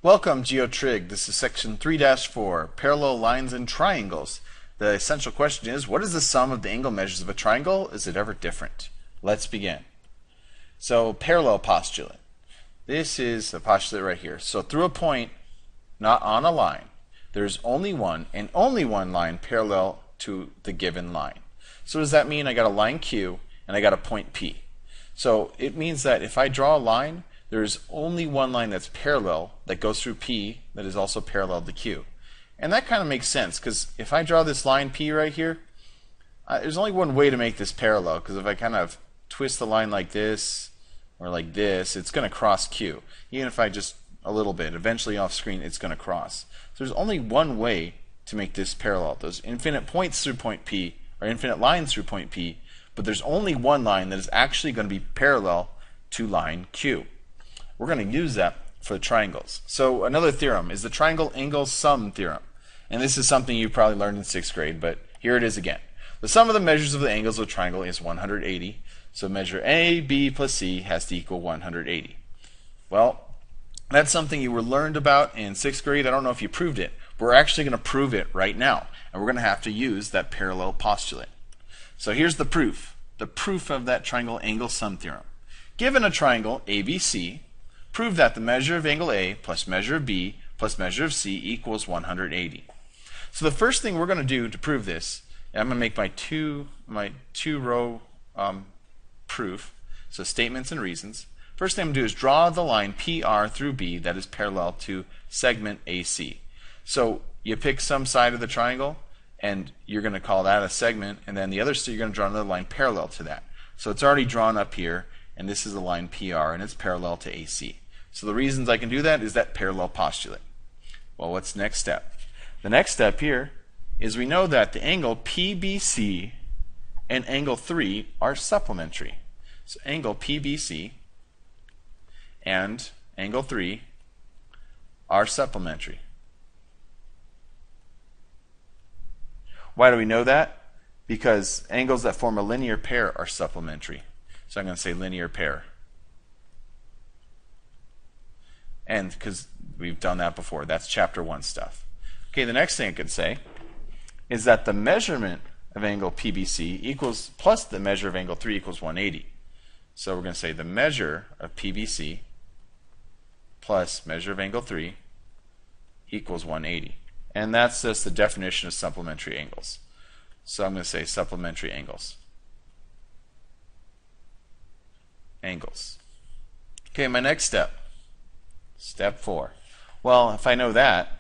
Welcome, GeoTrig. This is section 3-4, parallel lines and triangles. The essential question is, what is the sum of the angle measures of a triangle? Is it ever different? Let's begin. So, parallel postulate. This is the postulate right here. So, through a point, not on a line, there's only one, and only one line parallel to the given line. So, does that mean I got a line Q and I got a point P? So, it means that if I draw a line, there's only one line that's parallel that goes through P that is also parallel to Q. And that kind of makes sense, because if I draw this line P right here, there's only one way to make this parallel, because if I kind of twist the line like this or like this, it's going to cross Q. Even if I just a little bit, eventually off screen, it's going to cross. So there's only one way to make this parallel. There's infinite points through point P, or infinite lines through point P, but there's only one line that is actually going to be parallel to line Q. We're going to use that for the triangles. So another theorem is the triangle angle sum theorem. And this is something you probably learned in 6th grade, but here it is again. The sum of the measures of the angles of a triangle is 180. So measure A, B plus C has to equal 180. Well, that's something you were learned about in 6th grade. I don't know if you proved it. But we're actually going to prove it right now. And we're going to have to use that parallel postulate. So here's the proof. The proof of that triangle angle sum theorem. Given a triangle ABC, prove that the measure of angle A plus measure of B plus measure of C equals 180. So the first thing we're going to do to prove this, and I'm going to make my two row proof, so statements and reasons. First thing I'm going to do is draw the line PR through B that is parallel to segment AC. So you pick some side of the triangle, and you're going to call that a segment, and then the other side you're going to draw another line parallel to that. So it's already drawn up here, and this is a line PR, and it's parallel to AC. So the reasons I can do that is that parallel postulate. Well, what's the next step? The next step here is we know that the angle PBC and angle 3 are supplementary. So angle PBC and angle 3 are supplementary. Why do we know that? Because angles that form a linear pair are supplementary. So I'm going to say linear pair. And because we've done that before, that's chapter 1 stuff. Okay, the next thing I could say is that the measurement of angle PBC equals plus the measure of angle 3 equals 180. So we're going to say the measure of PBC plus measure of angle 3 equals 180. And that's just the definition of supplementary angles. So I'm going to say supplementary angles. Angles. Okay, my next step. Step 4. Well, if I know that,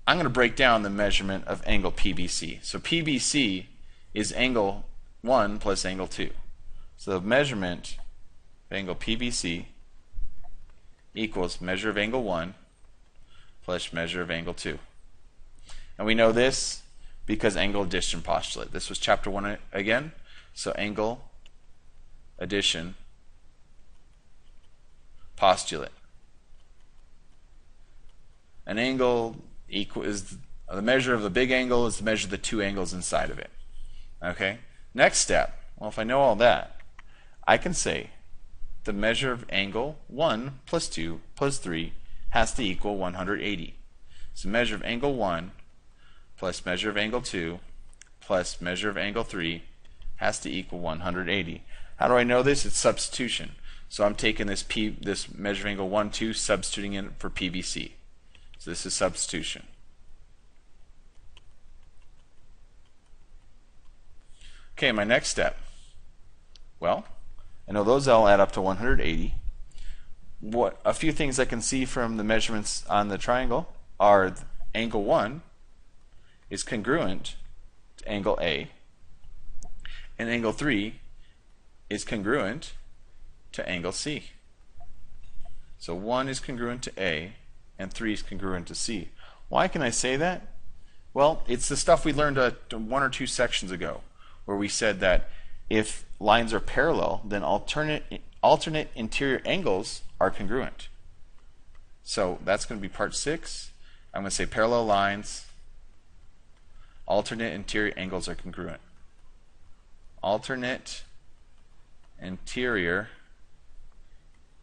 I'm going to break down the measurement of angle PBC. So PBC is angle 1 plus angle 2. So the measurement of angle PBC equals measure of angle 1 plus measure of angle 2. And we know this because angle addition postulate. This was chapter 1 again. So angle addition postulate. An angle is the measure of the big angle is the measure of the two angles inside of it. Okay? Next step. Well, if I know all that, I can say the measure of angle 1 plus 2 plus 3 has to equal 180. So measure of angle 1 plus measure of angle 2 plus measure of angle 3 has to equal 180. How do I know this? It's substitution. So I'm taking this measure of angle 1, 2, substituting in for PBC. So this is substitution. Okay, my next step. Well, I know those all add up to 180. A few things I can see from the measurements on the triangle are angle 1 is congruent to angle A, and angle 3 is congruent to angle C. So 1 is congruent to A, and 3 is congruent to C. Why can I say that? Well, it's the stuff we learned 1 or 2 sections ago, where we said that if lines are parallel, then alternate interior angles are congruent. So that's going to be part 6. I'm going to say parallel lines, alternate interior angles are congruent. Alternate interior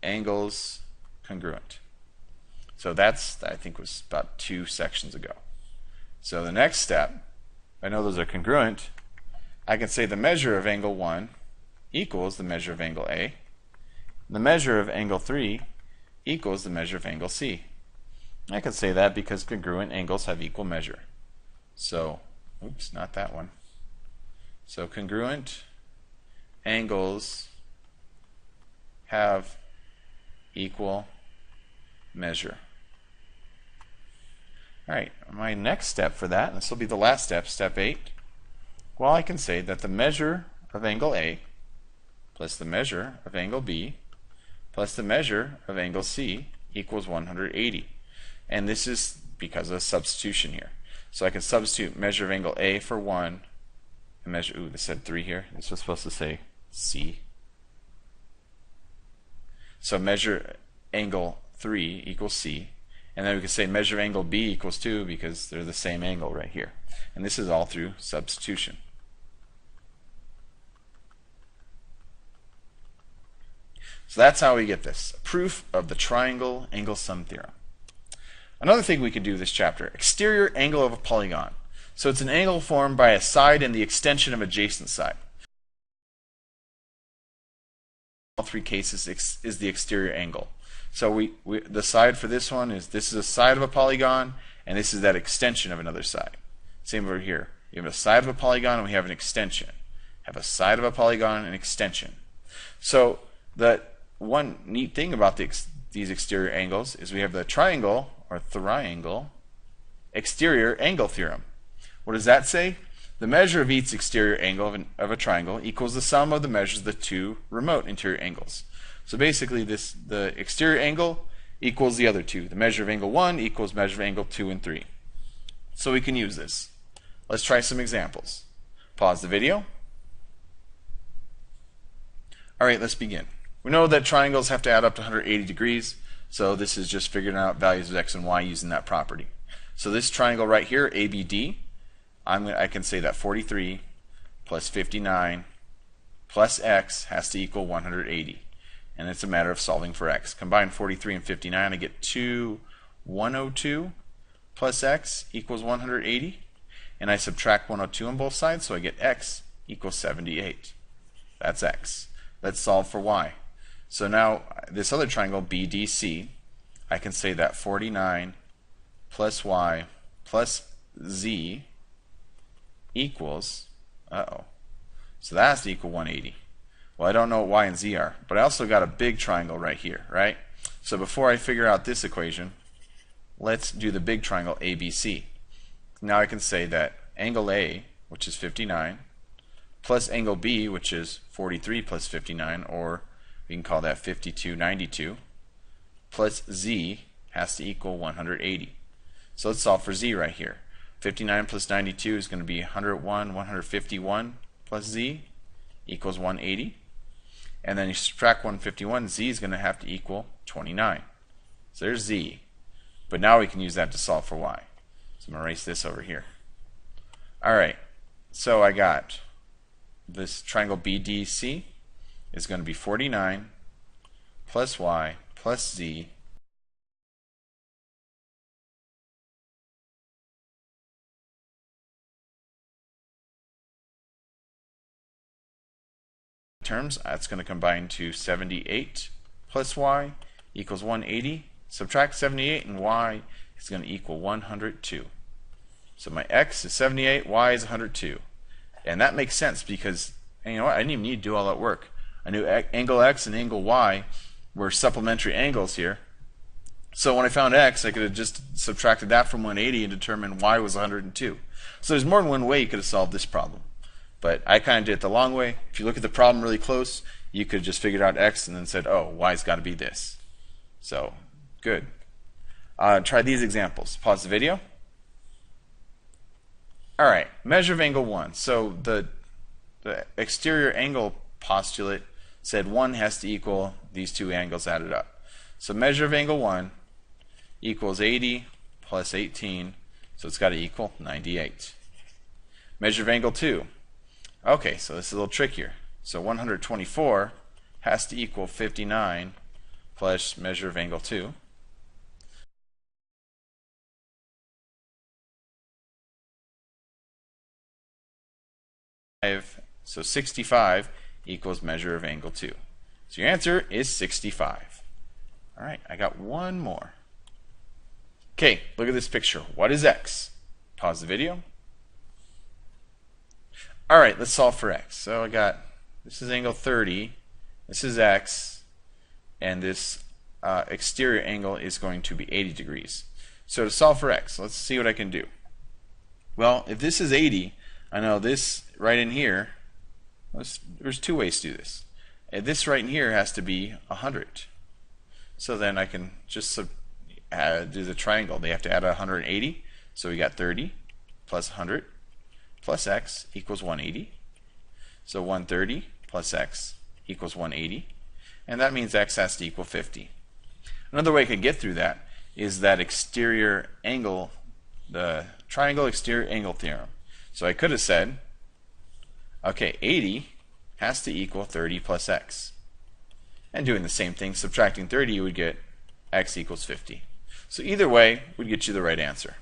angles congruent. So that's, I think, was about 2 sections ago. So the next step, I know those are congruent. I can say the measure of angle 1 equals the measure of angle A. The measure of angle 3 equals the measure of angle C. I can say that because congruent angles have equal measure. So, oops, not that one. So congruent angles have equal measure. Alright, my next step for that, and this will be the last step, step 8. Well, I can say that the measure of angle A plus the measure of angle B plus the measure of angle C equals 180. And this is because of substitution here. So I can substitute measure of angle A for 1 and measure, ooh, this said 3 here. This was supposed to say C. So measure angle 3 equals C. And then we can say measure of angle B equals 2 because they're the same angle right here. And this is all through substitution. So that's how we get this. Proof of the triangle angle sum theorem. Another thing we could do this chapter, exterior angle of a polygon. So it's an angle formed by a side and the extension of adjacent side. All 3 cases is the exterior angle. So the side for this one is, this is a side of a polygon, and this is that extension of another side. Same over here. You have a side of a polygon, and we have an extension. Have a side of a polygon and an extension. So the one neat thing about these exterior angles is we have the triangle, or triangle, exterior angle theorem. What does that say? The measure of each exterior angle of a triangle equals the sum of the measures of the 2 remote interior angles. So basically the exterior angle equals the other 2. The measure of angle 1 equals measure of angle 2 and 3. So we can use this. Let's try some examples. Pause the video. Alright, let's begin. We know that triangles have to add up to 180 degrees, so this is just figuring out values of x and y using that property. So this triangle right here, ABD, I can say that 43 plus 59 plus x has to equal 180. And it's a matter of solving for x. Combine 43 and 59, I get 102 plus x equals 180. And I subtract 102 on both sides, so I get x equals 78. That's x. Let's solve for y. So now this other triangle, BDC, I can say that 49 plus y plus z equals, so that has to equal 180. Well, I don't know what y and z are, but I also got a big triangle right here, right? So before I figure out this equation, let's do the big triangle ABC. Now I can say that angle A, which is 59, plus angle B, which is 43 plus 59, or we can call that 5292, plus z has to equal 180. So let's solve for z right here. 59 plus 92 is going to be 101, 151 plus z equals 180. And then you subtract 151, z is going to have to equal 29. So there's z. But now we can use that to solve for y. So I'm going to erase this over here. Alright, so I got this triangle BDC is going to be 49 plus y plus z terms. That's going to combine to 78 plus y equals 180. Subtract 78 and y is going to equal 102. So my x is 78, y is 102. And that makes sense because, you know what, I didn't even need to do all that work. I knew angle x and angle y were supplementary angles here. So when I found x, I could have just subtracted that from 180 and determined y was 102. So there's more than one way you could have solved this problem. But I kind of did it the long way. If you look at the problem really close, you could have just figured out x and then said, oh, y's got to be this. So, good. Try these examples. Pause the video. Alright, measure of angle 1. So the exterior angle postulate said 1 has to equal these 2 angles added up. So measure of angle 1 equals 80 plus 18, so it's got to equal 98. Measure of angle 2. Okay, so this is a little trickier. So 124 has to equal 59 plus measure of angle 2. So 65 equals measure of angle 2. So your answer is 65. All right, I got one more. Okay, look at this picture. What is x? Pause the video. All right, let's solve for x. So I got, this is angle 30, this is x, and this exterior angle is going to be 80 degrees. So to solve for x, let's see what I can do. Well, if this is 80, I know this right in here, there's two ways to do this. This right in here has to be 100. So then I can just do the triangle. They have to add 180. So we got 30 plus 100 plus x equals 180. So 130 plus x equals 180. And that means x has to equal 50. Another way I could get through that is that exterior angle, the triangle exterior angle theorem. So I could have said, okay, 80 has to equal 30 plus x. And doing the same thing, subtracting 30, you would get x equals 50. So either way would get you the right answer.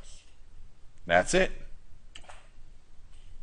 That's it.